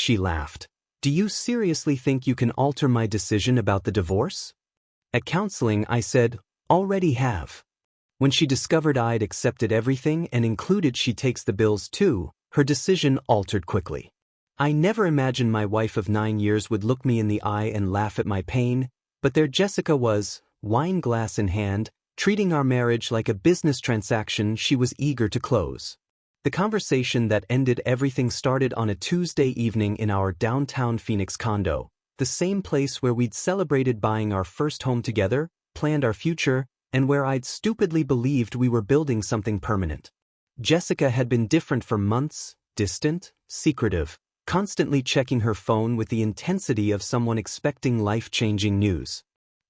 she laughed. Do you seriously think you can alter my decision about the divorce? At counseling, I said, already have. When she discovered I'd accepted everything and included she takes the bills too, her decision altered quickly. I never imagined my wife of 9 years would look me in the eye and laugh at my pain, but there Jessica was, wine glass in hand, treating our marriage like a business transaction she was eager to close. The conversation that ended everything started on a Tuesday evening in our downtown Phoenix condo, the same place where we'd celebrated buying our first home together, planned our future, and where I'd stupidly believed we were building something permanent. Jessica had been different for months, distant, secretive, constantly checking her phone with the intensity of someone expecting life-changing news.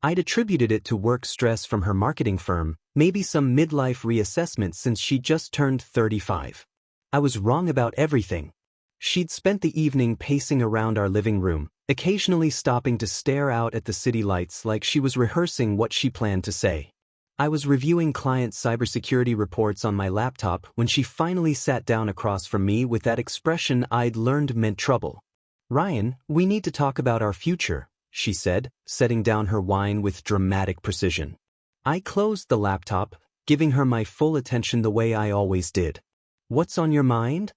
I'd attributed it to work stress from her marketing firm, maybe some midlife reassessment since she just turned 35. I was wrong about everything. She'd spent the evening pacing around our living room, occasionally stopping to stare out at the city lights like she was rehearsing what she planned to say. I was reviewing client cybersecurity reports on my laptop when she finally sat down across from me with that expression I'd learned meant trouble. Ryan, we need to talk about our future, she said, setting down her wine with dramatic precision. I closed the laptop, giving her my full attention the way I always did. What's on your mind?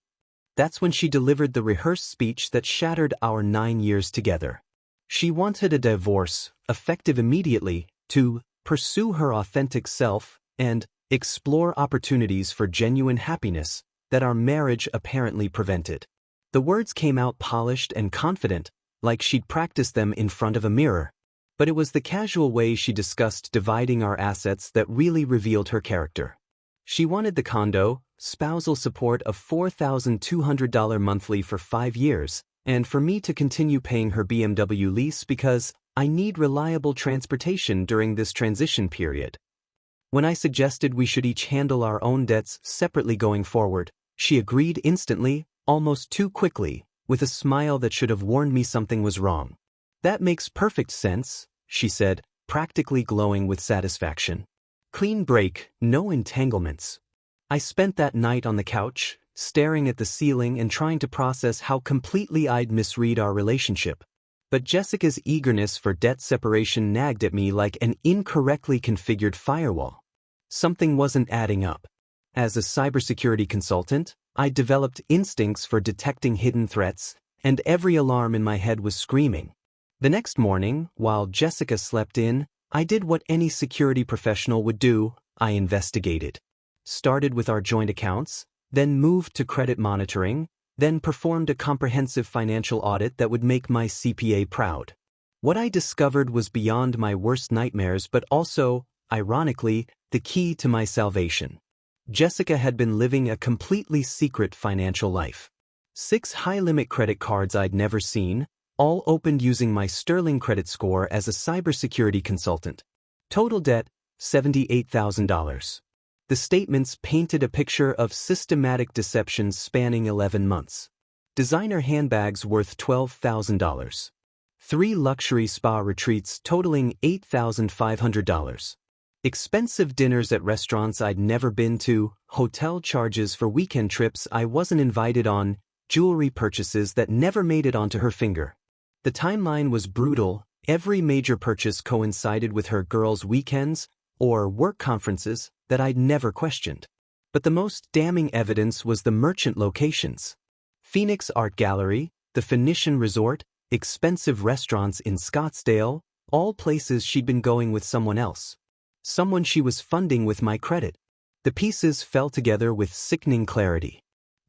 That's when she delivered the rehearsed speech that shattered our 9 years together. She wanted a divorce, effective immediately, to pursue her authentic self and explore opportunities for genuine happiness that our marriage apparently prevented. The words came out polished and confident, like she'd practiced them in front of a mirror. But it was the casual way she discussed dividing our assets that really revealed her character. She wanted the condo, spousal support of $4,200 monthly for 5 years, and for me to continue paying her BMW lease because I need reliable transportation during this transition period. When I suggested we should each handle our own debts separately going forward, she agreed instantly, almost too quickly, with a smile that should have warned me something was wrong. That makes perfect sense, she said, practically glowing with satisfaction. Clean break, no entanglements. I spent that night on the couch, staring at the ceiling and trying to process how completely I'd misread our relationship. But Jessica's eagerness for debt separation nagged at me like an incorrectly configured firewall. Something wasn't adding up. As a cybersecurity consultant, I developed instincts for detecting hidden threats, and every alarm in my head was screaming. The next morning, while Jessica slept in, I did what any security professional would do. I investigated. Started with our joint accounts, then moved to credit monitoring, then performed a comprehensive financial audit that would make my CPA proud. What I discovered was beyond my worst nightmares but also, ironically, the key to my salvation. Jessica had been living a completely secret financial life. 6 high-limit credit cards I'd never seen, all opened using my sterling credit score as a cybersecurity consultant. Total debt, $78,000. The statements painted a picture of systematic deception spanning 11 months. Designer handbags worth $12,000. 3 luxury spa retreats totaling $8,500. Expensive dinners at restaurants I'd never been to, hotel charges for weekend trips I wasn't invited on, jewelry purchases that never made it onto her finger. The timeline was brutal. Every major purchase coincided with her girls' weekends or work conferences that I'd never questioned. But the most damning evidence was the merchant locations. Phoenix Art Gallery, the Phoenician Resort, expensive restaurants in Scottsdale, all places she'd been going with someone else. Someone she was funding with my credit. The pieces fell together with sickening clarity.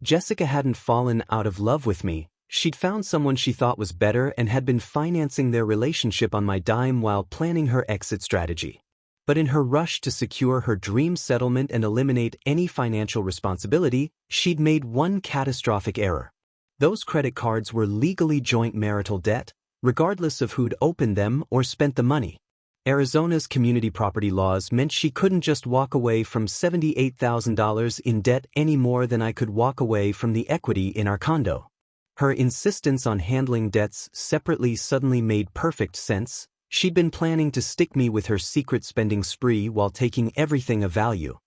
Jessica hadn't fallen out of love with me. She'd found someone she thought was better and had been financing their relationship on my dime while planning her exit strategy. But in her rush to secure her dream settlement and eliminate any financial responsibility, she'd made one catastrophic error. Those credit cards were legally joint marital debt, regardless of who'd opened them or spent the money. Arizona's community property laws meant she couldn't just walk away from $78,000 in debt any more than I could walk away from the equity in our condo. Her insistence on handling debts separately suddenly made perfect sense. She'd been planning to stick me with her secret spending spree while taking everything of value.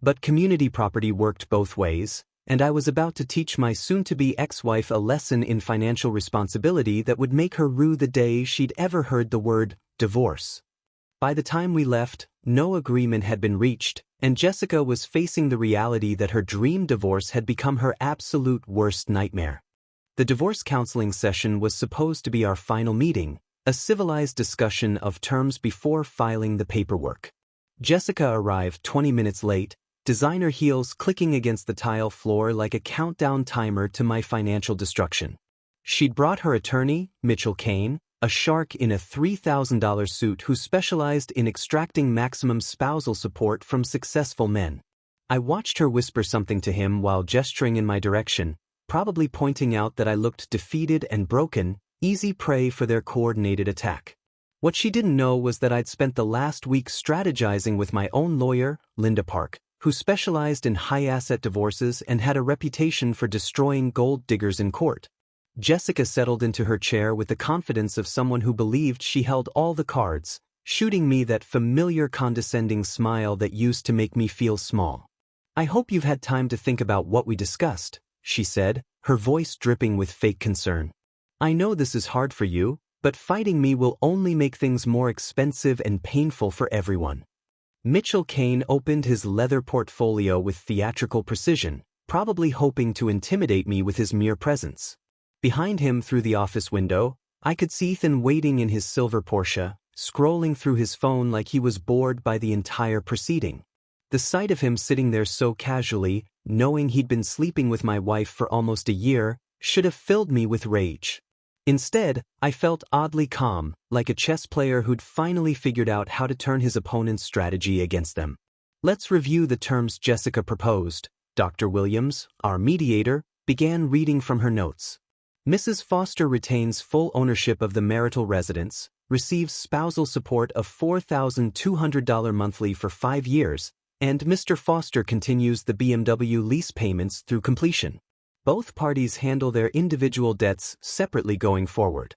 But community property worked both ways, and I was about to teach my soon-to-be ex-wife a lesson in financial responsibility that would make her rue the day she'd ever heard the word divorce. By the time we left, no agreement had been reached, and Jessica was facing the reality that her dream divorce had become her absolute worst nightmare. The divorce counseling session was supposed to be our final meeting, a civilized discussion of terms before filing the paperwork. Jessica arrived 20 minutes late, designer heels clicking against the tile floor like a countdown timer to my financial destruction. She'd brought her attorney, Mitchell Kane, a shark in a $3,000 suit who specialized in extracting maximum spousal support from successful men. I watched her whisper something to him while gesturing in my direction, probably pointing out that I looked defeated and broken, easy prey for their coordinated attack. What she didn't know was that I'd spent the last week strategizing with my own lawyer, Linda Park, who specialized in high-asset divorces and had a reputation for destroying gold diggers in court. Jessica settled into her chair with the confidence of someone who believed she held all the cards, shooting me that familiar condescending smile that used to make me feel small. "I hope you've had time to think about what we discussed," she said, her voice dripping with fake concern. "I know this is hard for you, but fighting me will only make things more expensive and painful for everyone." Mitchell Kane opened his leather portfolio with theatrical precision, probably hoping to intimidate me with his mere presence. Behind him through the office window, I could see Ethan waiting in his silver Porsche, scrolling through his phone like he was bored by the entire proceeding. The sight of him sitting there so casually, knowing he'd been sleeping with my wife for almost a year, should have filled me with rage. Instead, I felt oddly calm, like a chess player who'd finally figured out how to turn his opponent's strategy against them. "Let's review the terms Jessica proposed." Dr. Williams, our mediator, began reading from her notes. "Mrs. Foster retains full ownership of the marital residence, receives spousal support of $4,200 monthly for 5 years, and Mr. Foster continues the BMW lease payments through completion. Both parties handle their individual debts separately going forward."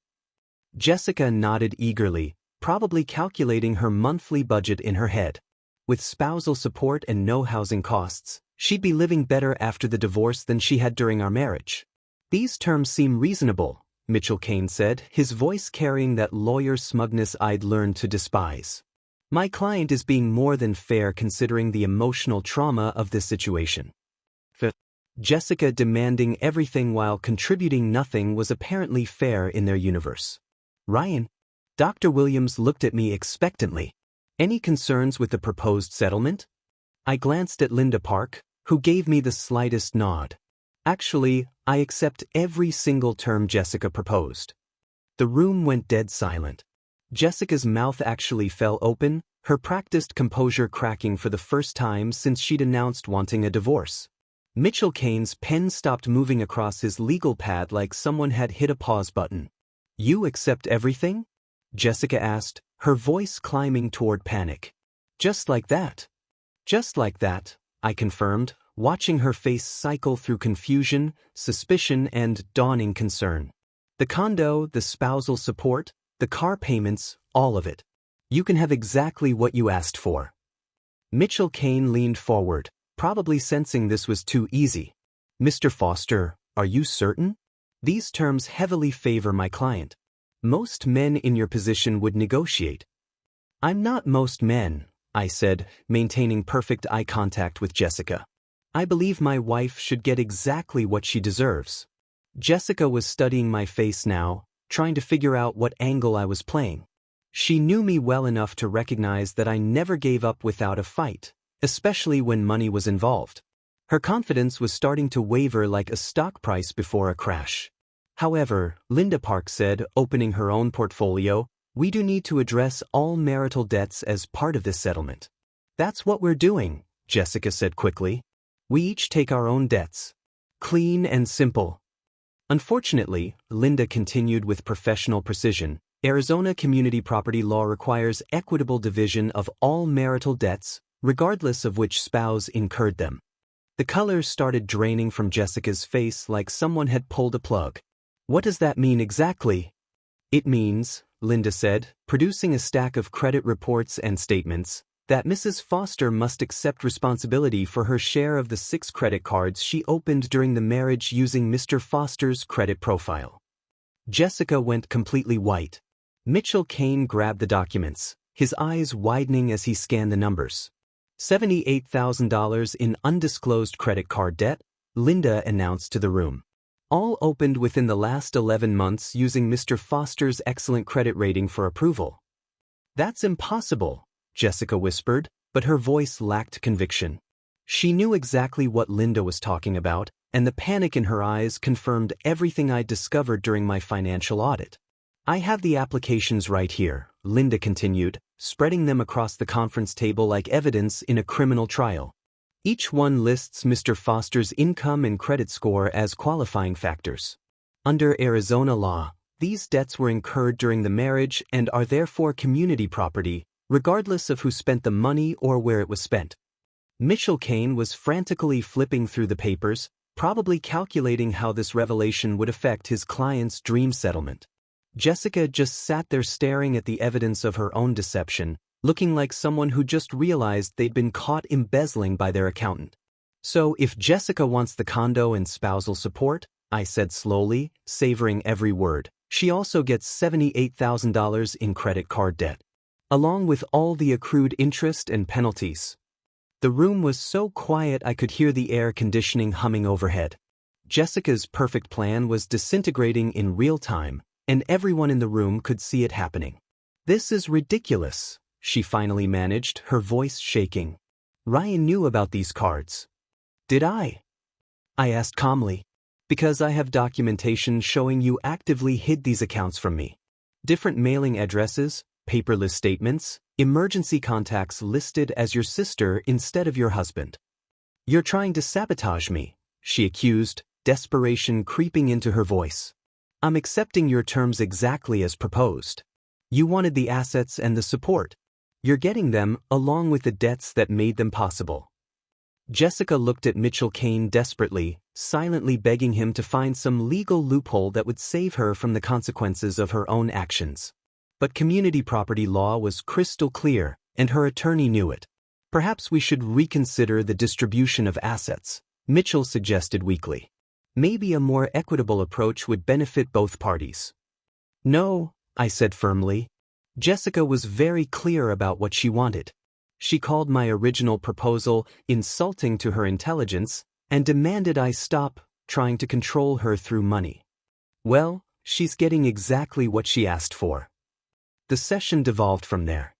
Jessica nodded eagerly, probably calculating her monthly budget in her head. With spousal support and no housing costs, she'd be living better after the divorce than she had during our marriage. "These terms seem reasonable," Mitchell Kane said, his voice carrying that lawyer smugness I'd learned to despise. "My client is being more than fair considering the emotional trauma of this situation." Jessica demanding everything while contributing nothing was apparently fair in their universe. "Ryan?" Dr. Williams looked at me expectantly. "Any concerns with the proposed settlement?" I glanced at Linda Park, who gave me the slightest nod. "Actually, I accept every single term Jessica proposed." The room went dead silent. Jessica's mouth actually fell open, her practiced composure cracking for the first time since she'd announced wanting a divorce. Mitchell Kane's pen stopped moving across his legal pad like someone had hit a pause button. "You accept everything?" Jessica asked, her voice climbing toward panic. "Just like that." "Just like that," I confirmed, watching her face cycle through confusion, suspicion, and dawning concern. "The condo, the spousal support, the car payments, all of it. You can have exactly what you asked for." Mitchell Kane leaned forward, probably sensing this was too easy. "Mr. Foster, are you certain? These terms heavily favor my client. Most men in your position would negotiate." "I'm not most men," I said, maintaining perfect eye contact with Jessica. "I believe my wife should get exactly what she deserves." Jessica was studying my face now, trying to figure out what angle I was playing. She knew me well enough to recognize that I never gave up without a fight, especially when money was involved. Her confidence was starting to waver like a stock price before a crash. "However," Linda Park said, opening her own portfolio, "we do need to address all marital debts as part of this settlement." "That's what we're doing," Jessica said quickly. "We each take our own debts. Clean and simple." "Unfortunately," Linda continued with professional precision, "Arizona community property law requires equitable division of all marital debts, regardless of which spouse incurred them." The color started draining from Jessica's face like someone had pulled a plug. "What does that mean exactly?" "It means," Linda said, producing a stack of credit reports and statements, that Mrs. Foster must accept responsibility for her share of the 6 credit cards she opened during the marriage using Mr. Foster's credit profile. Jessica went completely white. Mitchell Kane grabbed the documents, his eyes widening as he scanned the numbers. $78,000 in undisclosed credit card debt, Linda announced to the room. All opened within the last 11 months using Mr. Foster's excellent credit rating for approval. That's impossible, Jessica whispered, but her voice lacked conviction. She knew exactly what Linda was talking about, and the panic in her eyes confirmed everything I'd discovered during my financial audit. I have the applications right here, Linda continued, spreading them across the conference table like evidence in a criminal trial. Each one lists Mr. Foster's income and credit score as qualifying factors. Under Arizona law, these debts were incurred during the marriage and are therefore community property, regardless of who spent the money or where it was spent. Mitchell Kane was frantically flipping through the papers, probably calculating how this revelation would affect his client's dream settlement. Jessica just sat there staring at the evidence of her own deception, looking like someone who just realized they'd been caught embezzling by their accountant. So if Jessica wants the condo and spousal support, I said slowly, savoring every word, she also gets $78,000 in credit card debt, along with all the accrued interest and penalties. The room was so quiet I could hear the air conditioning humming overhead. Jessica's perfect plan was disintegrating in real time, and everyone in the room could see it happening. This is ridiculous, she finally managed, her voice shaking. Ryan knew about these cards. Did I? I asked calmly. Because I have documentation showing you actively hid these accounts from me. Different mailing addresses, paperless statements, emergency contacts listed as your sister instead of your husband. You're trying to sabotage me, she accused, desperation creeping into her voice. I'm accepting your terms exactly as proposed. You wanted the assets and the support. You're getting them, along with the debts that made them possible. Jessica looked at Mitchell Kane desperately, silently begging him to find some legal loophole that would save her from the consequences of her own actions. But community property law was crystal clear, and her attorney knew it. Perhaps we should reconsider the distribution of assets, Mitchell suggested weakly. Maybe a more equitable approach would benefit both parties. No, I said firmly. Jessica was very clear about what she wanted. She called my original proposal insulting to her intelligence and demanded I stop trying to control her through money. Well, she's getting exactly what she asked for. The session devolved from there.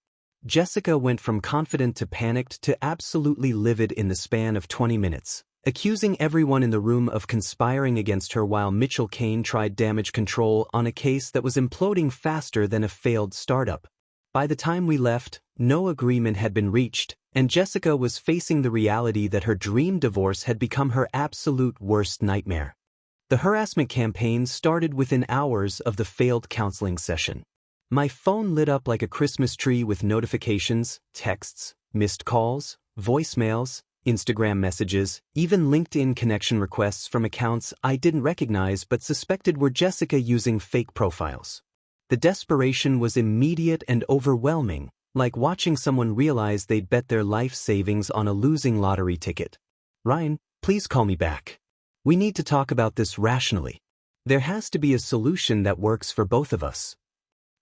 Jessica went from confident to panicked to absolutely livid in the span of 20 minutes, accusing everyone in the room of conspiring against her while Mitchell Kane tried damage control on a case that was imploding faster than a failed startup. By the time we left, no agreement had been reached, and Jessica was facing the reality that her dream divorce had become her absolute worst nightmare. The harassment campaign started within hours of the failed counseling session. My phone lit up like a Christmas tree with notifications, texts, missed calls, voicemails, Instagram messages, even LinkedIn connection requests from accounts I didn't recognize but suspected were Jessica using fake profiles. The desperation was immediate and overwhelming, like watching someone realize they'd bet their life savings on a losing lottery ticket. Ryan, please call me back. We need to talk about this rationally. There has to be a solution that works for both of us.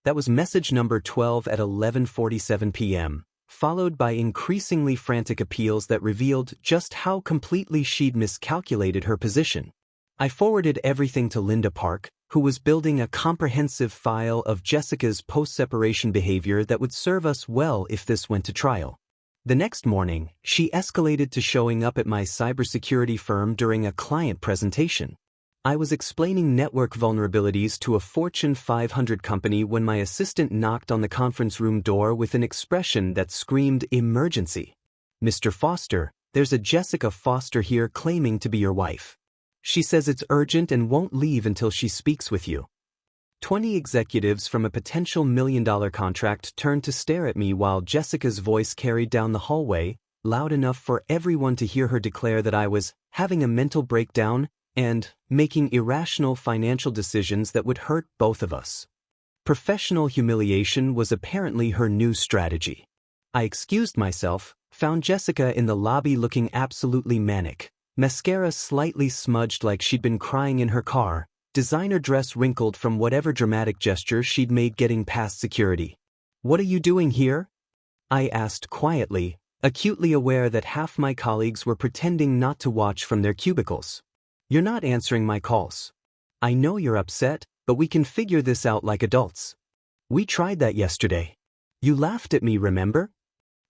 That was message number 12 at 11:47 p.m., followed by increasingly frantic appeals that revealed just how completely she'd miscalculated her position. I forwarded everything to Linda Park, who was building a comprehensive file of Jessica's post-separation behavior that would serve us well if this went to trial. The next morning, she escalated to showing up at my cybersecurity firm during a client presentation. I was explaining network vulnerabilities to a Fortune 500 company when my assistant knocked on the conference room door with an expression that screamed emergency. Mr. Foster, there's a Jessica Foster here claiming to be your wife. She says it's urgent and won't leave until she speaks with you. 20 executives from a potential $1 million contract turned to stare at me while Jessica's voice carried down the hallway, loud enough for everyone to hear her declare that I was having a mental breakdown and making irrational financial decisions that would hurt both of us. Professional humiliation was apparently her new strategy. I excused myself, found Jessica in the lobby looking absolutely manic. Mascara slightly smudged like she'd been crying in her car, designer dress wrinkled from whatever dramatic gesture she'd made getting past security. "What are you doing here?" I asked quietly, acutely aware that half my colleagues were pretending not to watch from their cubicles. "You're not answering my calls. I know you're upset, but we can figure this out like adults. We tried that yesterday. You laughed at me, remember?"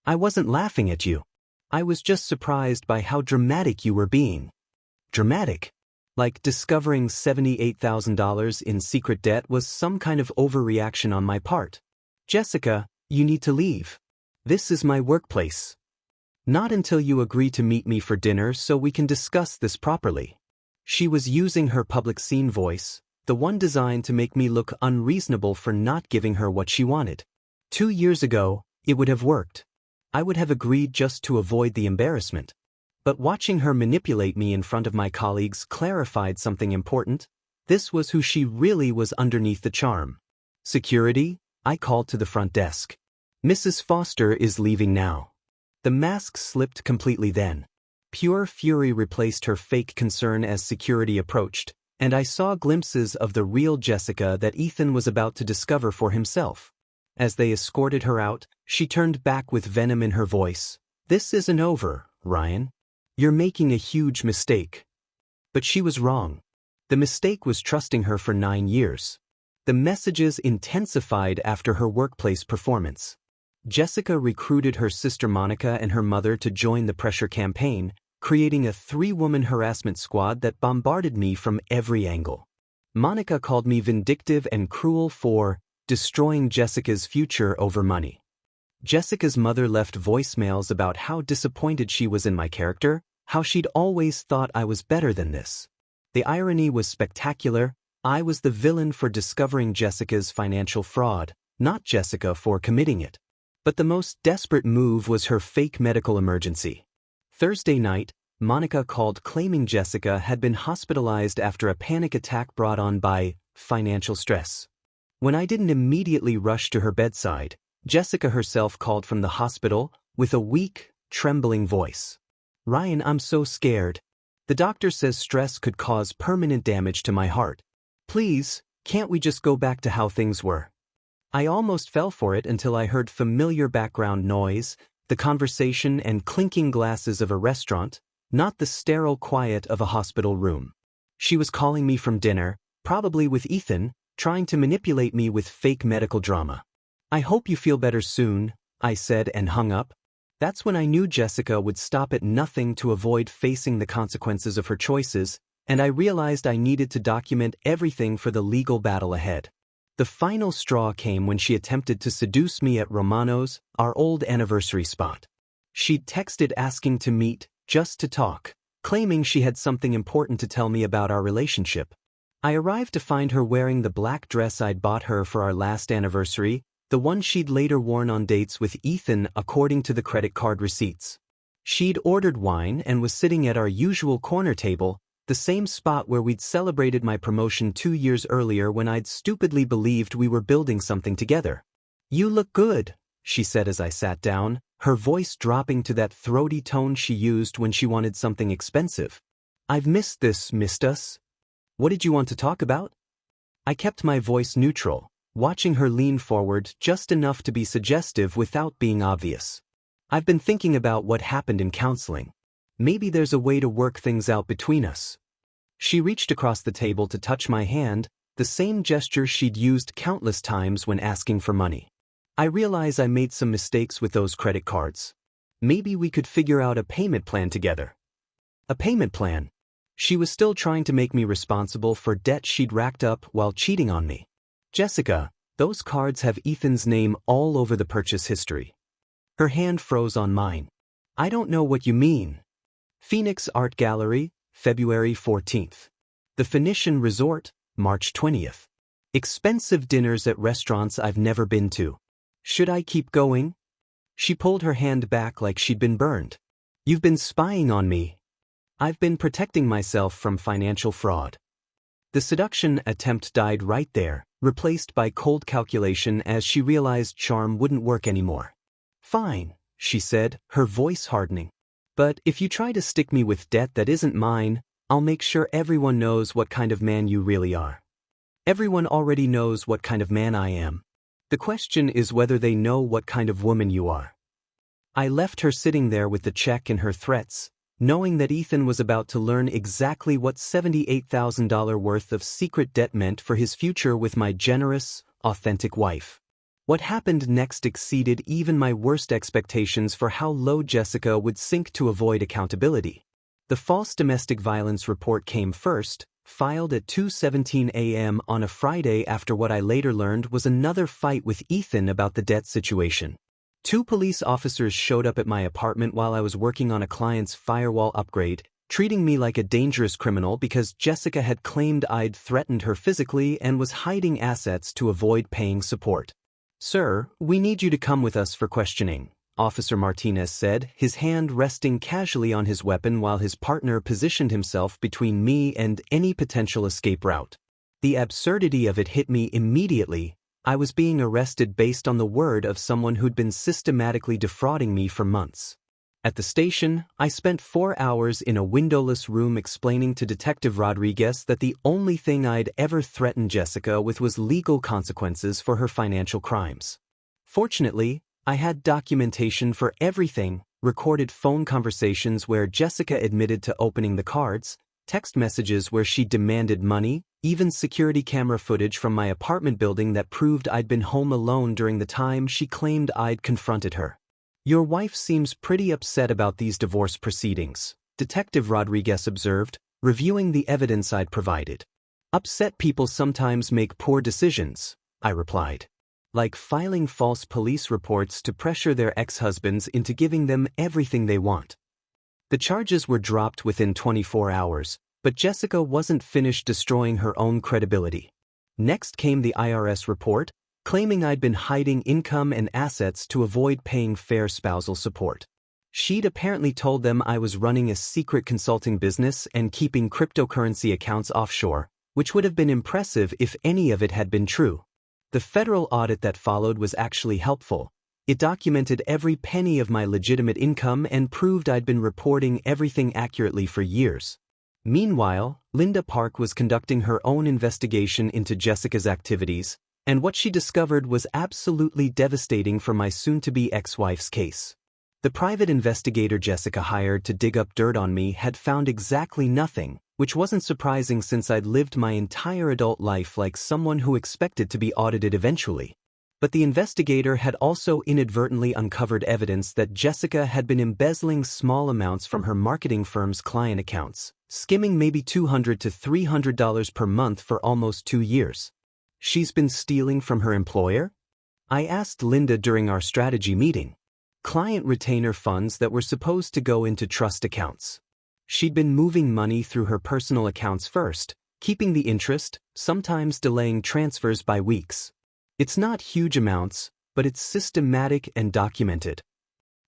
"I wasn't laughing at you. I was just surprised by how dramatic you were being." Dramatic? Like discovering $78,000 in secret debt was some kind of overreaction on my part. "Jessica, you need to leave. This is my workplace. Not until you agree to meet me for dinner so we can discuss this properly." She was using her public scene voice, the one designed to make me look unreasonable for not giving her what she wanted. 2 years ago, it would have worked. I would have agreed just to avoid the embarrassment. But watching her manipulate me in front of my colleagues clarified something important. This was who she really was underneath the charm. "Security?" I called to the front desk. "Mrs. Foster is leaving now." The mask slipped completely then. Pure fury replaced her fake concern as security approached, and I saw glimpses of the real Jessica that Ethan was about to discover for himself. As they escorted her out, she turned back with venom in her voice. "This isn't over, Ryan. You're making a huge mistake." But she was wrong. The mistake was trusting her for 9 years. The messages intensified after her workplace performance. Jessica recruited her sister Monica and her mother to join the pressure campaign, creating a 3-woman harassment squad that bombarded me from every angle. Monica called me vindictive and cruel for destroying Jessica's future over money. Jessica's mother left voicemails about how disappointed she was in my character, how she'd always thought I was better than this. The irony was spectacular. I was the villain for discovering Jessica's financial fraud, not Jessica for committing it. But the most desperate move was her fake medical emergency. Thursday night, Monica called claiming Jessica had been hospitalized after a panic attack brought on by financial stress. When I didn't immediately rush to her bedside, Jessica herself called from the hospital with a weak, trembling voice. "Ryan, I'm so scared. The doctor says stress could cause permanent damage to my heart. Please, can't we just go back to how things were?" I almost fell for it until I heard familiar background noise, the conversation and clinking glasses of a restaurant, not the sterile quiet of a hospital room. She was calling me from dinner, probably with Ethan, trying to manipulate me with fake medical drama. "I hope you feel better soon," I said and hung up. That's when I knew Jessica would stop at nothing to avoid facing the consequences of her choices, and I realized I needed to document everything for the legal battle ahead. The final straw came when she attempted to seduce me at Romano's, our old anniversary spot. She'd texted asking to meet, just to talk, claiming she had something important to tell me about our relationship. I arrived to find her wearing the black dress I'd bought her for our last anniversary, the one she'd later worn on dates with Ethan according to the credit card receipts. She'd ordered wine and was sitting at our usual corner table, the same spot where we'd celebrated my promotion 2 years earlier when I'd stupidly believed we were building something together. "You look good," she said as I sat down, her voice dropping to that throaty tone she used when she wanted something expensive. "I've missed this, missed us. What did you want to talk about?" I kept my voice neutral, watching her lean forward just enough to be suggestive without being obvious. "I've been thinking about what happened in counseling. Maybe there's a way to work things out between us." She reached across the table to touch my hand, the same gesture she'd used countless times when asking for money. "I realize I made some mistakes with those credit cards. Maybe we could figure out a payment plan together." A payment plan? She was still trying to make me responsible for debt she'd racked up while cheating on me. "Jessica, those cards have Ethan's name all over the purchase history." Her hand froze on mine. "I don't know what you mean." Phoenix Art Gallery, February 14th. The Phoenician Resort, March 20th. Expensive dinners at restaurants I've never been to. Should I keep going? She pulled her hand back like she'd been burned. "You've been spying on me." "I've been protecting myself from financial fraud." The seduction attempt died right there, replaced by cold calculation as she realized charm wouldn't work anymore. Fine, she said, her voice hardening. But if you try to stick me with debt that isn't mine, I'll make sure everyone knows what kind of man you really are. Everyone already knows what kind of man I am. The question is whether they know what kind of woman you are. I left her sitting there with the check and her threats, knowing that Ethan was about to learn exactly what $78,000 worth of secret debt meant for his future with my generous, authentic wife. What happened next exceeded even my worst expectations for how low Jessica would sink to avoid accountability. The false domestic violence report came first, filed at 2:17 a.m. on a Friday after what I later learned was another fight with Ethan about the debt situation. 2 police officers showed up at my apartment while I was working on a client's firewall upgrade, treating me like a dangerous criminal because Jessica had claimed I'd threatened her physically and was hiding assets to avoid paying support. "Sir, we need you to come with us for questioning," Officer Martinez said, his hand resting casually on his weapon while his partner positioned himself between me and any potential escape route. The absurdity of it hit me immediately. I was being arrested based on the word of someone who'd been systematically defrauding me for months. At the station, I spent 4 hours in a windowless room explaining to Detective Rodriguez that the only thing I'd ever threatened Jessica with was legal consequences for her financial crimes. Fortunately, I had documentation for everything, recorded phone conversations where Jessica admitted to opening the cards, text messages where she demanded money, even security camera footage from my apartment building that proved I'd been home alone during the time she claimed I'd confronted her. "Your wife seems pretty upset about these divorce proceedings," Detective Rodriguez observed, reviewing the evidence I'd provided. "Upset people sometimes make poor decisions," I replied. "Like filing false police reports to pressure their ex-husbands into giving them everything they want." The charges were dropped within 24 hours, but Jessica wasn't finished destroying her own credibility. Next came the IRS report, claiming I'd been hiding income and assets to avoid paying fair spousal support. She'd apparently told them I was running a secret consulting business and keeping cryptocurrency accounts offshore, which would have been impressive if any of it had been true. The federal audit that followed was actually helpful. It documented every penny of my legitimate income and proved I'd been reporting everything accurately for years. Meanwhile, Linda Park was conducting her own investigation into Jessica's activities, and what she discovered was absolutely devastating for my soon-to-be ex-wife's case. The private investigator Jessica hired to dig up dirt on me had found exactly nothing, which wasn't surprising since I'd lived my entire adult life like someone who expected to be audited eventually. But the investigator had also inadvertently uncovered evidence that Jessica had been embezzling small amounts from her marketing firm's client accounts, skimming maybe $200 to $300 per month for almost 2 years. "She's been stealing from her employer?" I asked Linda during our strategy meeting. "Client retainer funds that were supposed to go into trust accounts. She'd been moving money through her personal accounts first, keeping the interest, sometimes delaying transfers by weeks. It's not huge amounts, but it's systematic and documented."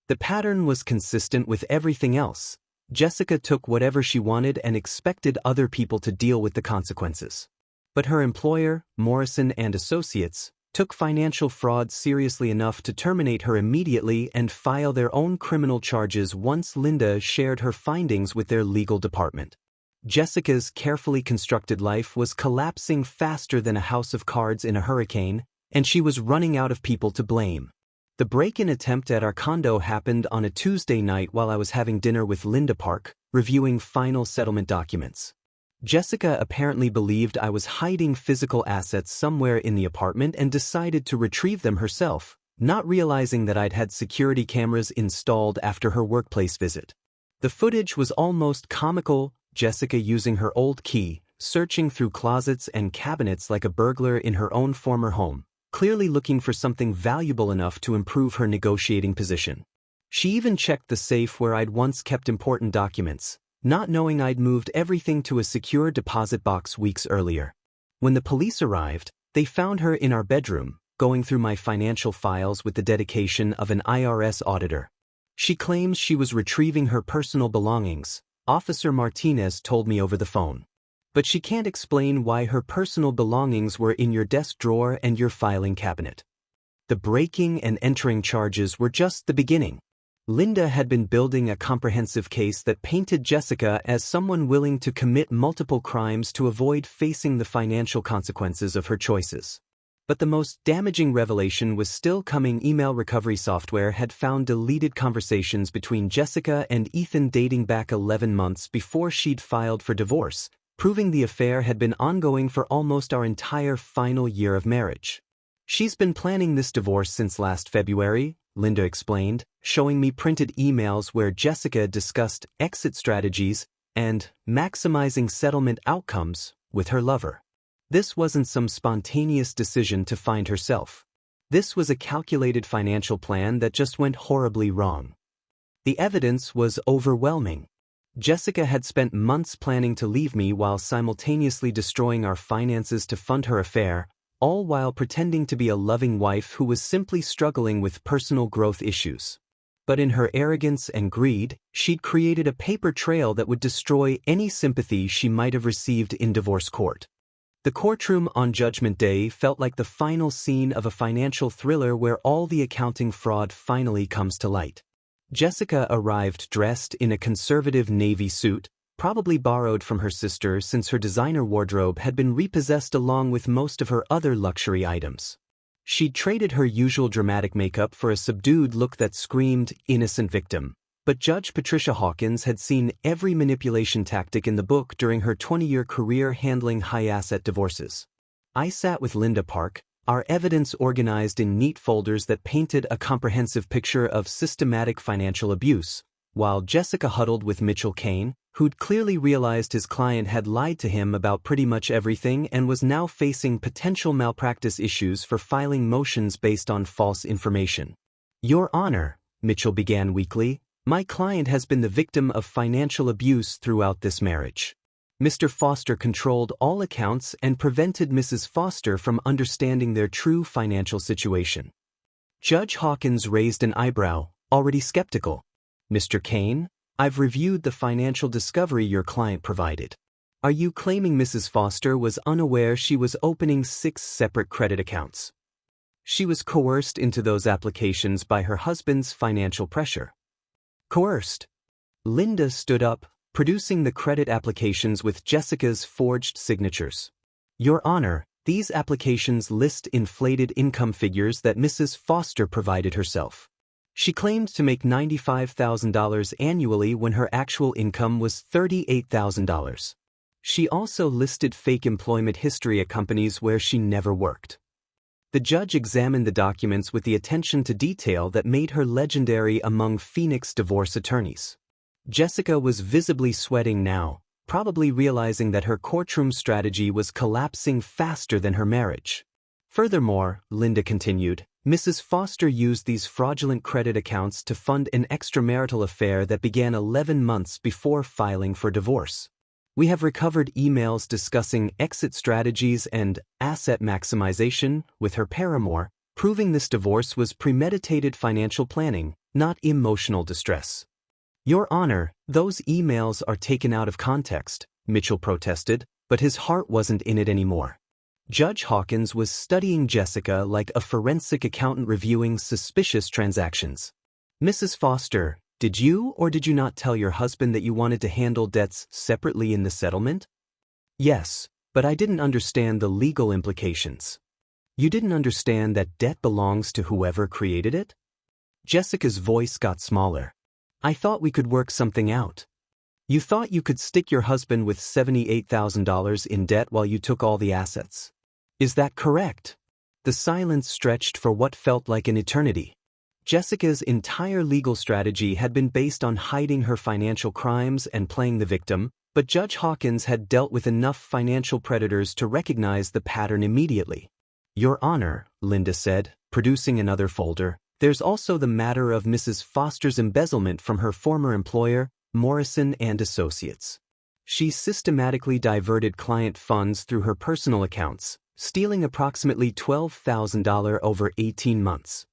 The pattern was consistent with everything else. Jessica took whatever she wanted and expected other people to deal with the consequences. But her employer, Morrison and Associates, took financial fraud seriously enough to terminate her immediately and file their own criminal charges once Linda shared her findings with their legal department. Jessica's carefully constructed life was collapsing faster than a house of cards in a hurricane, and she was running out of people to blame. The break-in attempt at our condo happened on a Tuesday night while I was having dinner with Linda Park, reviewing final settlement documents. Jessica apparently believed I was hiding physical assets somewhere in the apartment and decided to retrieve them herself, not realizing that I'd had security cameras installed after her workplace visit. The footage was almost comical, Jessica using her old key, searching through closets and cabinets like a burglar in her own former home, clearly looking for something valuable enough to improve her negotiating position. She even checked the safe where I'd once kept important documents, not knowing I'd moved everything to a secure deposit box weeks earlier. When the police arrived, they found her in our bedroom, going through my financial files with the dedication of an IRS auditor. She claims she was retrieving her personal belongings, Officer Martinez told me over the phone. But she can't explain why her personal belongings were in your desk drawer and your filing cabinet. The breaking and entering charges were just the beginning. Linda had been building a comprehensive case that painted Jessica as someone willing to commit multiple crimes to avoid facing the financial consequences of her choices. But the most damaging revelation was still coming. Email recovery software had found deleted conversations between Jessica and Ethan dating back 11 months before she'd filed for divorce, proving the affair had been ongoing for almost our entire final year of marriage. "She's been planning this divorce since last February," Linda explained, showing me printed emails where Jessica discussed exit strategies and maximizing settlement outcomes with her lover. This wasn't some spontaneous decision to find herself. This was a calculated financial plan that just went horribly wrong. The evidence was overwhelming. Jessica had spent months planning to leave me while simultaneously destroying our finances to fund her affair, all while pretending to be a loving wife who was simply struggling with personal growth issues. But in her arrogance and greed, she'd created a paper trail that would destroy any sympathy she might have received in divorce court. The courtroom on Judgment Day felt like the final scene of a financial thriller where all the accounting fraud finally comes to light. Jessica arrived dressed in a conservative navy suit, probably borrowed from her sister since her designer wardrobe had been repossessed along with most of her other luxury items. She'd traded her usual dramatic makeup for a subdued look that screamed innocent victim. But Judge Patricia Hawkins had seen every manipulation tactic in the book during her 20-year career handling high-asset divorces. I sat with Linda Park, our evidence organized in neat folders that painted a comprehensive picture of systematic financial abuse, while Jessica huddled with Mitchell Kane, who'd clearly realized his client had lied to him about pretty much everything and was now facing potential malpractice issues for filing motions based on false information. "Your Honor," Mitchell began weakly, "my client has been the victim of financial abuse throughout this marriage. Mr. Foster controlled all accounts and prevented Mrs. Foster from understanding their true financial situation." Judge Hawkins raised an eyebrow, already skeptical. "Mr. Kane, I've reviewed the financial discovery your client provided. Are you claiming Mrs. Foster was unaware she was opening 6 separate credit accounts? She was coerced into those applications by her husband's financial pressure." "Coerced?" Linda stood up, producing the credit applications with Jessica's forged signatures. "Your Honor, these applications list inflated income figures that Mrs. Foster provided herself. She claimed to make $95,000 annually when her actual income was $38,000. She also listed fake employment history at companies where she never worked." The judge examined the documents with the attention to detail that made her legendary among Phoenix divorce attorneys. Jessica was visibly sweating now, probably realizing that her courtroom strategy was collapsing faster than her marriage. "Furthermore," Linda continued, "Mrs. Foster used these fraudulent credit accounts to fund an extramarital affair that began 11 months before filing for divorce. We have recovered emails discussing exit strategies and asset maximization with her paramour, proving this divorce was premeditated financial planning, not emotional distress." "Your Honor, those emails are taken out of context," Mitchell protested, but his heart wasn't in it anymore. Judge Hawkins was studying Jessica like a forensic accountant reviewing suspicious transactions. "Mrs. Foster, did you or did you not tell your husband that you wanted to handle debts separately in the settlement?" "Yes, but I didn't understand the legal implications." "You didn't understand that debt belongs to whoever created it?" Jessica's voice got smaller. "I thought we could work something out. You thought you could stick your husband with $78,000 in debt while you took all the assets. Is that correct?" The silence stretched for what felt like an eternity. Jessica's entire legal strategy had been based on hiding her financial crimes and playing the victim, but Judge Hawkins had dealt with enough financial predators to recognize the pattern immediately. "Your Honor," Linda said, producing another folder, "there's also the matter of Mrs. Foster's embezzlement from her former employer, Morrison and Associates. She systematically diverted client funds through her personal accounts, stealing approximately $12,000 over 18 months.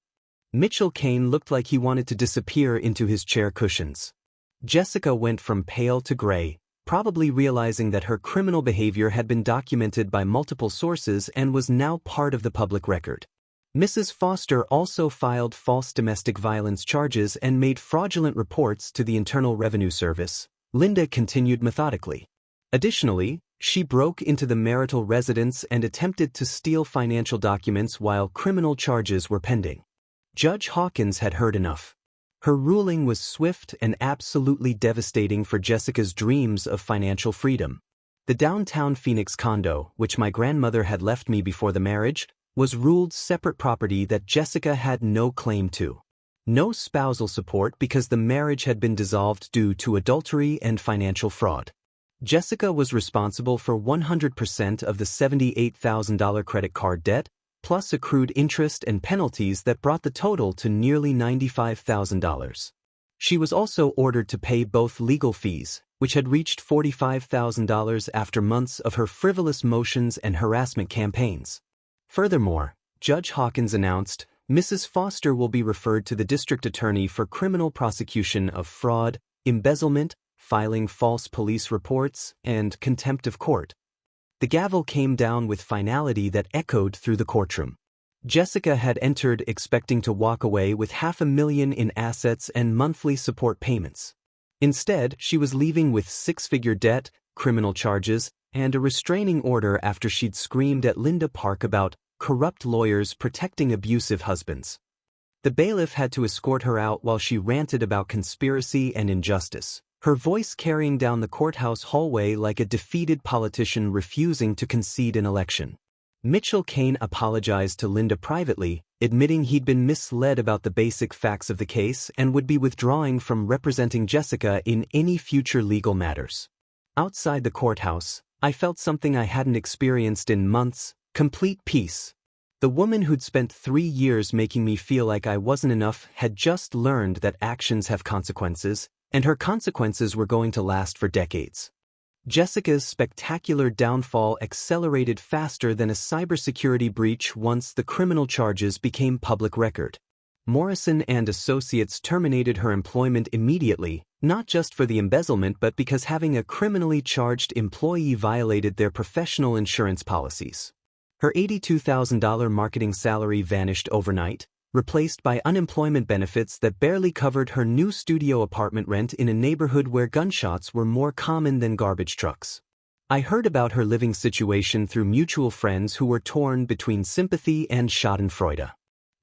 Mitchell Kane looked like he wanted to disappear into his chair cushions. Jessica went from pale to gray, probably realizing that her criminal behavior had been documented by multiple sources and was now part of the public record. Mrs. Foster also filed false domestic violence charges and made fraudulent reports to the Internal Revenue Service, Linda continued methodically. Additionally, she broke into the marital residence and attempted to steal financial documents while criminal charges were pending. Judge Hawkins had heard enough. Her ruling was swift and absolutely devastating for Jessica's dreams of financial freedom. The downtown Phoenix condo, which my grandmother had left me before the marriage, was ruled separate property that Jessica had no claim to. No spousal support because the marriage had been dissolved due to adultery and financial fraud. Jessica was responsible for 100% of the $78,000 credit card debt, plus accrued interest and penalties that brought the total to nearly $95,000. She was also ordered to pay both legal fees, which had reached $45,000 after months of her frivolous motions and harassment campaigns. Furthermore, Judge Hawkins announced, Mrs. Foster will be referred to the district attorney for criminal prosecution of fraud, embezzlement, filing false police reports, and contempt of court. The gavel came down with finality that echoed through the courtroom. Jessica had entered expecting to walk away with $500,000 in assets and monthly support payments. Instead, she was leaving with six-figure debt, criminal charges, and a restraining order after she'd screamed at Linda Park about corrupt lawyers protecting abusive husbands. The bailiff had to escort her out while she ranted about conspiracy and injustice, her voice carrying down the courthouse hallway like a defeated politician refusing to concede an election. Mitchell Kane apologized to Linda privately, admitting he'd been misled about the basic facts of the case and would be withdrawing from representing Jessica in any future legal matters. Outside the courthouse, I felt something I hadn't experienced in months: complete peace. The woman who'd spent 3 years making me feel like I wasn't enough had just learned that actions have consequences, and her consequences were going to last for decades. Jessica's spectacular downfall accelerated faster than a cybersecurity breach once the criminal charges became public record. Morrison and Associates terminated her employment immediately, not just for the embezzlement but because having a criminally charged employee violated their professional insurance policies. Her $82,000 marketing salary vanished overnight, replaced by unemployment benefits that barely covered her new studio apartment rent in a neighborhood where gunshots were more common than garbage trucks. I heard about her living situation through mutual friends who were torn between sympathy and schadenfreude.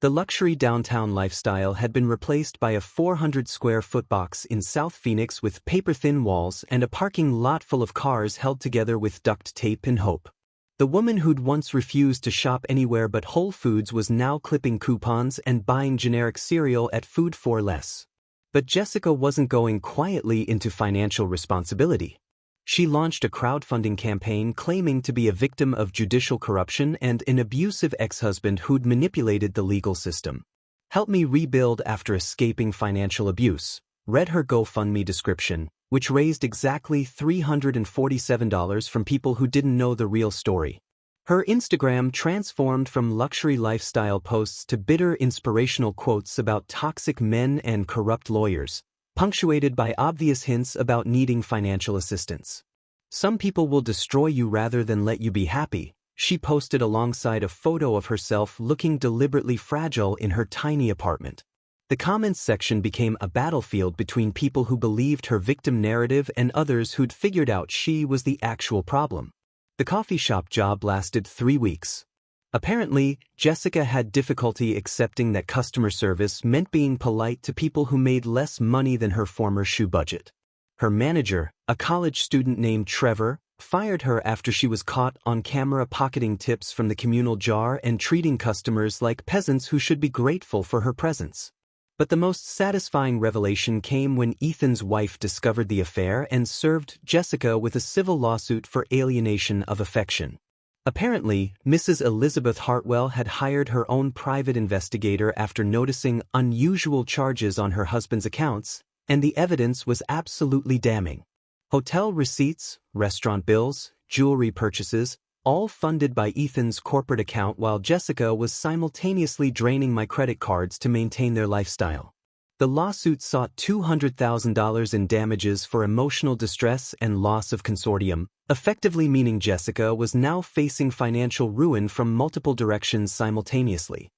The luxury downtown lifestyle had been replaced by a 400-square-foot box in South Phoenix with paper-thin walls and a parking lot full of cars held together with duct tape and hope. The woman who'd once refused to shop anywhere but Whole Foods was now clipping coupons and buying generic cereal at Food for Less. But Jessica wasn't going quietly into financial responsibility. She launched a crowdfunding campaign claiming to be a victim of judicial corruption and an abusive ex-husband who'd manipulated the legal system. "Help me rebuild after escaping financial abuse," read her GoFundMe description, which raised exactly $347 from people who didn't know the real story. Her Instagram transformed from luxury lifestyle posts to bitter inspirational quotes about toxic men and corrupt lawyers, punctuated by obvious hints about needing financial assistance. "Some people will destroy you rather than let you be happy," she posted alongside a photo of herself looking deliberately fragile in her tiny apartment. The comments section became a battlefield between people who believed her victim narrative and others who'd figured out she was the actual problem. The coffee shop job lasted 3 weeks. Apparently, Jessica had difficulty accepting that customer service meant being polite to people who made less money than her former shoe budget. Her manager, a college student named Trevor, fired her after she was caught on camera pocketing tips from the communal jar and treating customers like peasants who should be grateful for her presence. But the most satisfying revelation came when Ethan's wife discovered the affair and served Jessica with a civil lawsuit for alienation of affection. Apparently, Mrs. Elizabeth Hartwell had hired her own private investigator after noticing unusual charges on her husband's accounts, and the evidence was absolutely damning. Hotel receipts, restaurant bills, jewelry purchases, all funded by Ethan's corporate account while Jessica was simultaneously draining my credit cards to maintain their lifestyle. The lawsuit sought $200,000 in damages for emotional distress and loss of consortium, effectively meaning Jessica was now facing financial ruin from multiple directions simultaneously.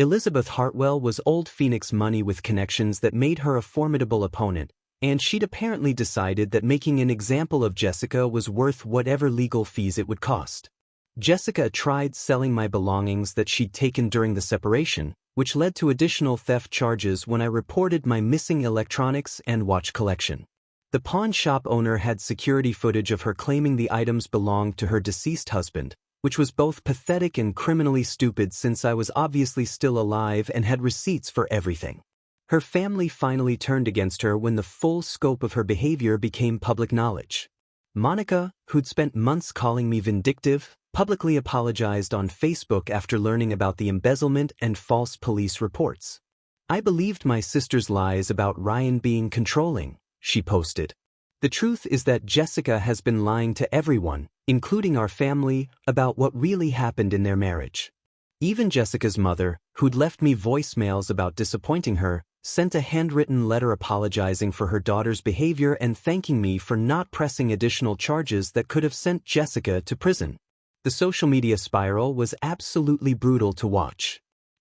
Elizabeth Hartwell was old Phoenix money with connections that made her a formidable opponent, and she'd apparently decided that making an example of Jessica was worth whatever legal fees it would cost. Jessica tried selling my belongings that she'd taken during the separation, which led to additional theft charges when I reported my missing electronics and watch collection. The pawn shop owner had security footage of her claiming the items belonged to her deceased husband, which was both pathetic and criminally stupid since I was obviously still alive and had receipts for everything. Her family finally turned against her when the full scope of her behavior became public knowledge. Monica, who'd spent months calling me vindictive, publicly apologized on Facebook after learning about the embezzlement and false police reports. "I believed my sister's lies about Ryan being controlling," she posted. "The truth is that Jessica has been lying to everyone, including our family, about what really happened in their marriage." Even Jessica's mother, who'd left me voicemails about disappointing her, sent a handwritten letter apologizing for her daughter's behavior and thanking me for not pressing additional charges that could have sent Jessica to prison. The social media spiral was absolutely brutal to watch.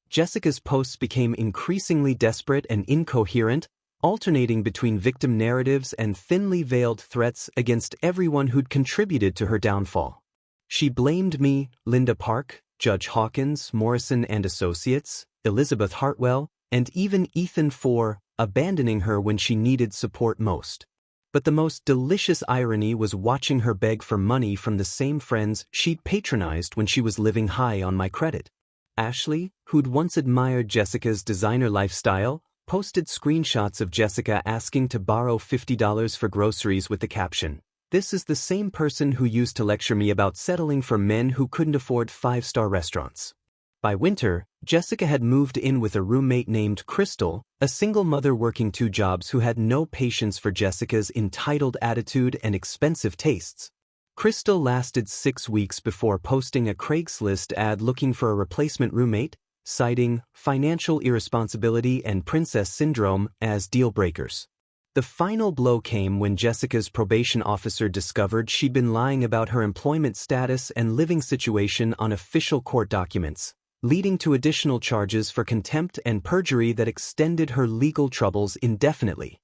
Jessica's posts became increasingly desperate and incoherent, alternating between victim narratives and thinly veiled threats against everyone who'd contributed to her downfall. She blamed me, Linda Park, Judge Hawkins, Morrison and Associates, Elizabeth Hartwell, and even Ethan for abandoning her when she needed support most. But the most delicious irony was watching her beg for money from the same friends she'd patronized when she was living high on my credit. Ashley, who'd once admired Jessica's designer lifestyle, posted screenshots of Jessica asking to borrow $50 for groceries with the caption, "This is the same person who used to lecture me about settling for men who couldn't afford five-star restaurants." By winter, Jessica had moved in with a roommate named Crystal, a single mother working 2 jobs who had no patience for Jessica's entitled attitude and expensive tastes. Crystal lasted 6 weeks before posting a Craigslist ad looking for a replacement roommate, citing financial irresponsibility and princess syndrome as deal breakers. The final blow came when Jessica's probation officer discovered she'd been lying about her employment status and living situation on official court documents, leading to additional charges for contempt and perjury that extended her legal troubles indefinitely.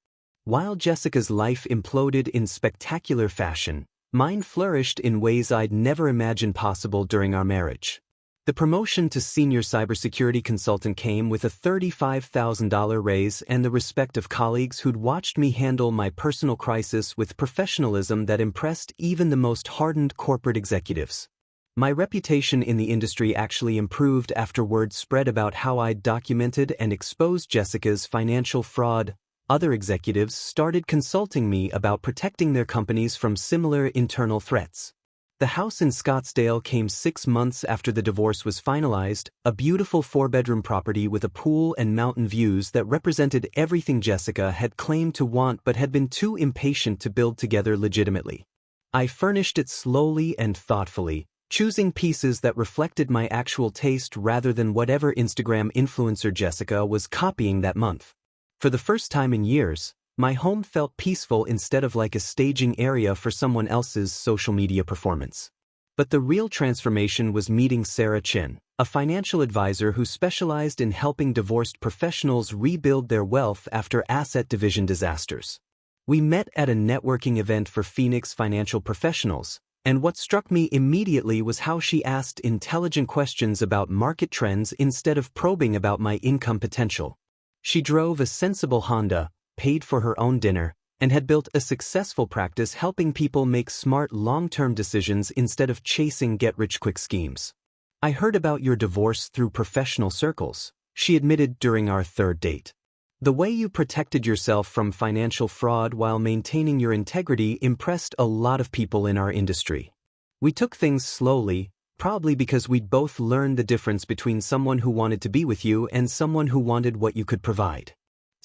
While Jessica's life imploded in spectacular fashion, mine flourished in ways I'd never imagined possible during our marriage. The promotion to senior cybersecurity consultant came with a $35,000 raise and the respect of colleagues who'd watched me handle my personal crisis with professionalism that impressed even the most hardened corporate executives. My reputation in the industry actually improved after word spread about how I'd documented and exposed Jessica's financial fraud. Other executives started consulting me about protecting their companies from similar internal threats. The house in Scottsdale came 6 months after the divorce was finalized, a beautiful 4-bedroom property with a pool and mountain views that represented everything Jessica had claimed to want but had been too impatient to build together legitimately. I furnished it slowly and thoughtfully, choosing pieces that reflected my actual taste rather than whatever Instagram influencer Jessica was copying that month. For the first time in years, my home felt peaceful instead of like a staging area for someone else's social media performance. But the real transformation was meeting Sarah Chin, a financial advisor who specialized in helping divorced professionals rebuild their wealth after asset division disasters. We met at a networking event for Phoenix financial professionals, and what struck me immediately was how she asked intelligent questions about market trends instead of probing about my income potential. She drove a sensible Honda, paid for her own dinner, and had built a successful practice helping people make smart long-term decisions instead of chasing get-rich-quick schemes. "I heard about your divorce through professional circles," she admitted during our 3rd date. "The way you protected yourself from financial fraud while maintaining your integrity impressed a lot of people in our industry. We took things slowly, probably because we'd both learned the difference between someone who wanted to be with you and someone who wanted what you could provide."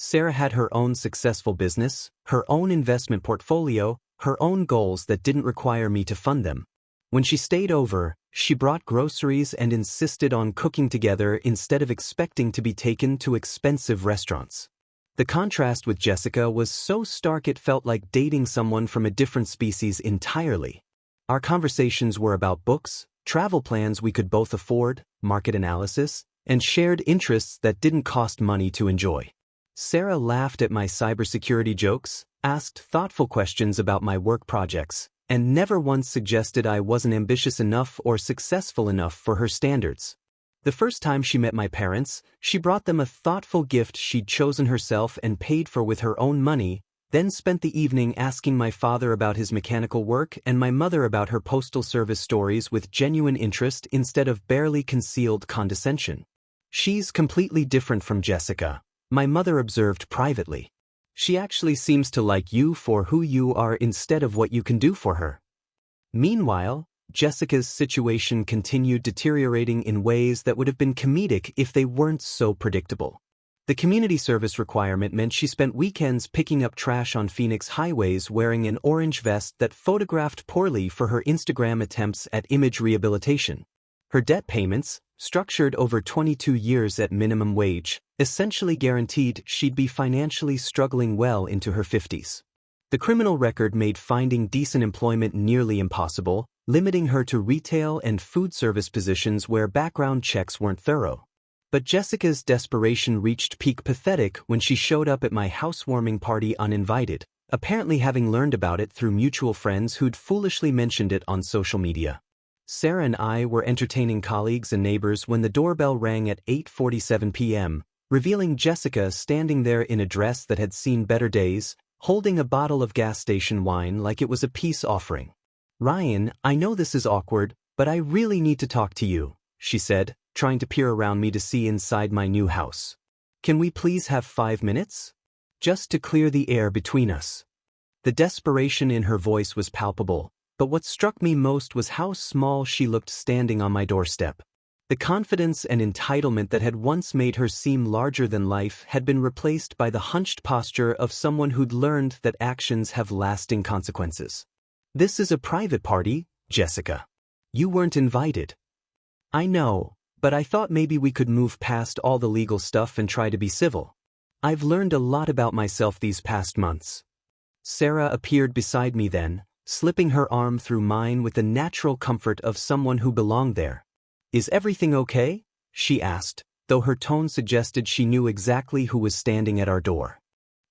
Sarah had her own successful business, her own investment portfolio, her own goals that didn't require me to fund them. When she stayed over, she brought groceries and insisted on cooking together instead of expecting to be taken to expensive restaurants. The contrast with Jessica was so stark it felt like dating someone from a different species entirely. Our conversations were about books, travel plans we could both afford, market analysis, and shared interests that didn't cost money to enjoy. Sarah laughed at my cybersecurity jokes, asked thoughtful questions about my work projects, and never once suggested I wasn't ambitious enough or successful enough for her standards. The first time she met my parents, she brought them a thoughtful gift she'd chosen herself and paid for with her own money, then spent the evening asking my father about his mechanical work and my mother about her postal service stories with genuine interest instead of barely concealed condescension. "She's completely different from Jessica," my mother observed privately. "She actually seems to like you for who you are instead of what you can do for her." Meanwhile, Jessica's situation continued deteriorating in ways that would have been comedic if they weren't so predictable. The community service requirement meant she spent weekends picking up trash on Phoenix highways wearing an orange vest that photographed poorly for her Instagram attempts at image rehabilitation. Her debt payments, structured over 22 years at minimum wage, essentially guaranteed she'd be financially struggling well into her 50s. The criminal record made finding decent employment nearly impossible, limiting her to retail and food service positions where background checks weren't thorough. But Jessica's desperation reached peak pathetic when she showed up at my housewarming party uninvited, apparently having learned about it through mutual friends who'd foolishly mentioned it on social media. Sarah and I were entertaining colleagues and neighbors when the doorbell rang at 8:47 p.m., revealing Jessica standing there in a dress that had seen better days, holding a bottle of gas station wine like it was a peace offering. "Ryan, I know this is awkward, but I really need to talk to you," she said, trying to peer around me to see inside my new house. "Can we please have 5 minutes? Just to clear the air between us." The desperation in her voice was palpable, but what struck me most was how small she looked standing on my doorstep. The confidence and entitlement that had once made her seem larger than life had been replaced by the hunched posture of someone who'd learned that actions have lasting consequences. "This is a private party, Jessica. You weren't invited." "I know, but I thought maybe we could move past all the legal stuff and try to be civil. I've learned a lot about myself these past months." Sarah appeared beside me then, slipping her arm through mine with the natural comfort of someone who belonged there. "Is everything okay?" she asked, though her tone suggested she knew exactly who was standing at our door.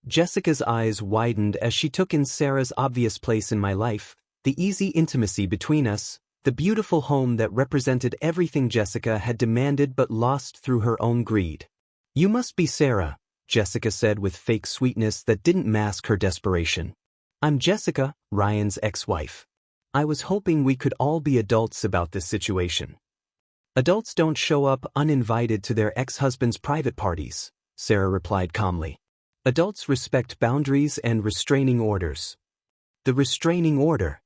Jessica's eyes widened as she took in Sarah's obvious place in my life, the easy intimacy between us, the beautiful home that represented everything Jessica had demanded but lost through her own greed. "You must be Sarah," Jessica said with fake sweetness that didn't mask her desperation. "I'm Jessica, Ryan's ex-wife. I was hoping we could all be adults about this situation." "Adults don't show up uninvited to their ex-husband's private parties," Sarah replied calmly. "Adults respect boundaries and restraining orders." The restraining order.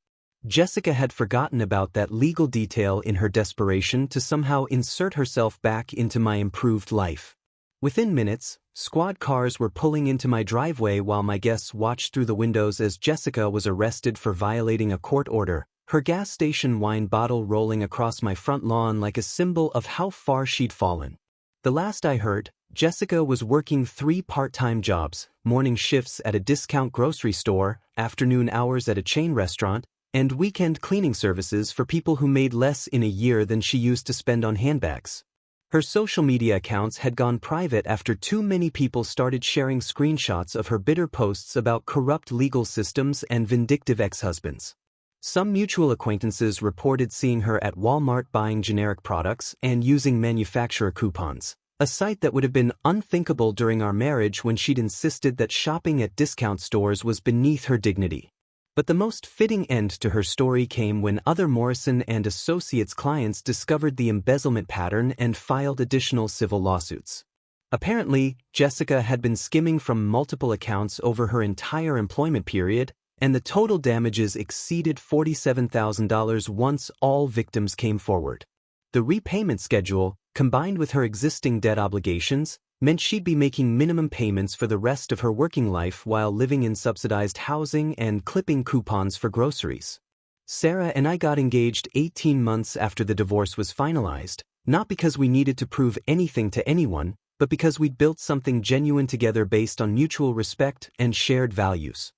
Jessica had forgotten about that legal detail in her desperation to somehow insert herself back into my improved life. Within minutes, squad cars were pulling into my driveway while my guests watched through the windows as Jessica was arrested for violating a court order, her gas station wine bottle rolling across my front lawn like a symbol of how far she'd fallen. The last I heard, Jessica was working 3 part-time jobs, morning shifts at a discount grocery store, afternoon hours at a chain restaurant, and weekend cleaning services for people who made less in a year than she used to spend on handbags. Her social media accounts had gone private after too many people started sharing screenshots of her bitter posts about corrupt legal systems and vindictive ex-husbands. Some mutual acquaintances reported seeing her at Walmart buying generic products and using manufacturer coupons, a sight that would have been unthinkable during our marriage when she'd insisted that shopping at discount stores was beneath her dignity. But the most fitting end to her story came when other Morrison and Associates clients discovered the embezzlement pattern and filed additional civil lawsuits. Apparently, Jessica had been skimming from multiple accounts over her entire employment period, and the total damages exceeded $47,000 once all victims came forward. The repayment schedule, combined with her existing debt obligations, meant she'd be making minimum payments for the rest of her working life while living in subsidized housing and clipping coupons for groceries. Sarah and I got engaged 18 months after the divorce was finalized, not because we needed to prove anything to anyone, but because we'd built something genuine together based on mutual respect and shared values.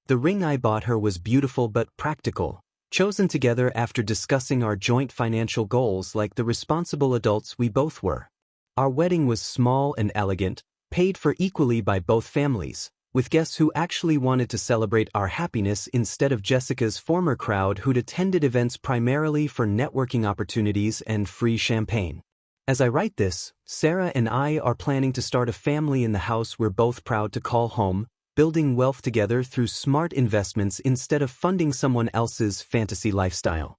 The ring I bought her was beautiful but practical, chosen together after discussing our joint financial goals like the responsible adults we both were. Our wedding was small and elegant, paid for equally by both families, with guests who actually wanted to celebrate our happiness instead of Jessica's former crowd who'd attended events primarily for networking opportunities and free champagne. As I write this, Sarah and I are planning to start a family in the house we're both proud to call home, building wealth together through smart investments instead of funding someone else's fantasy lifestyle.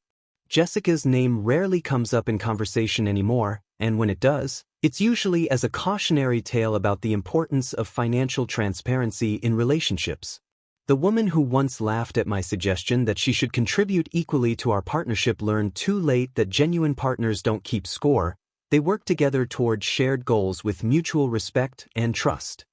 Jessica's name rarely comes up in conversation anymore, and when it does, it's usually as a cautionary tale about the importance of financial transparency in relationships. The woman who once laughed at my suggestion that she should contribute equally to our partnership learned too late that genuine partners don't keep score, they work together toward shared goals with mutual respect and trust.